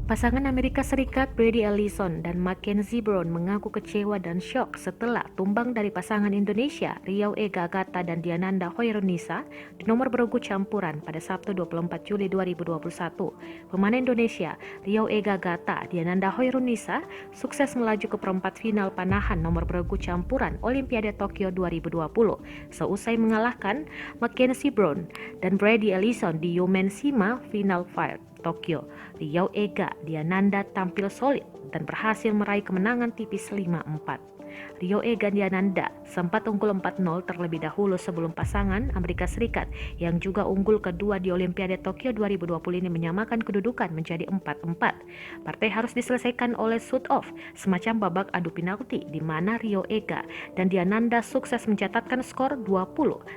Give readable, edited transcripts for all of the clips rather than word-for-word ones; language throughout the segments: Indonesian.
Pasangan Amerika Serikat Brady Ellison dan Mackenzie Brown mengaku kecewa dan syok setelah tumbang dari pasangan Indonesia Riau Ega Gata dan Diananda Hoirunisa di nomor beregu campuran pada Sabtu 24 Juli 2021. Pemain Indonesia Riau Ega Gata Diananda Hoirunisa sukses melaju ke perempat final panahan nomor beregu campuran Olimpiade Tokyo 2020 seusai mengalahkan Mackenzie Brown dan Brady Ellison di Yomenshima Final Fight Tokyo. Riau Ega Diananda tampil solid dan berhasil meraih kemenangan tipis 5-4. Riau Ega Diananda sempat unggul 4-0 terlebih dahulu sebelum pasangan Amerika Serikat yang juga unggul kedua di Olimpiade Tokyo 2020 ini menyamakan kedudukan menjadi 4-4. Partai harus diselesaikan oleh shoot off, semacam babak adu penalti di mana Riau Ega dan Diananda sukses mencatatkan skor 20,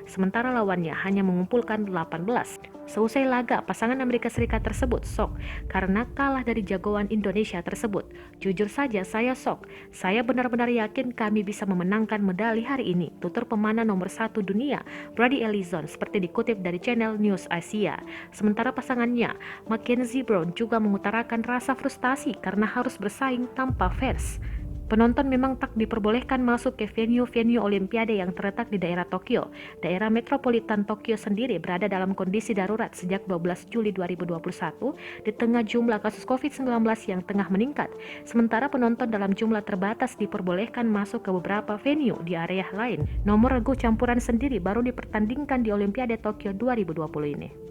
sementara lawannya hanya mengumpulkan 18. Seusai laga, pasangan Amerika Serikat tersebut sok karena kalah dari jagoan Indonesia tersebut. Jujur saja saya sok. Saya benar-benar yakin kami bisa memenangkan medali hari ini, tutur pemanah nomor 1 dunia, Brady Ellison, seperti dikutip dari channel News Asia. Sementara pasangannya, Mackenzie Brown, juga mengutarakan rasa frustasi karena harus bersaing tanpa fans. Penonton memang tak diperbolehkan masuk ke venue-venue Olimpiade yang terletak di daerah Tokyo. Daerah metropolitan Tokyo sendiri berada dalam kondisi darurat sejak 12 Juli 2021 di tengah jumlah kasus COVID-19 yang tengah meningkat. Sementara penonton dalam jumlah terbatas diperbolehkan masuk ke beberapa venue di area lain. Nomor regu campuran sendiri baru dipertandingkan di Olimpiade Tokyo 2020 ini.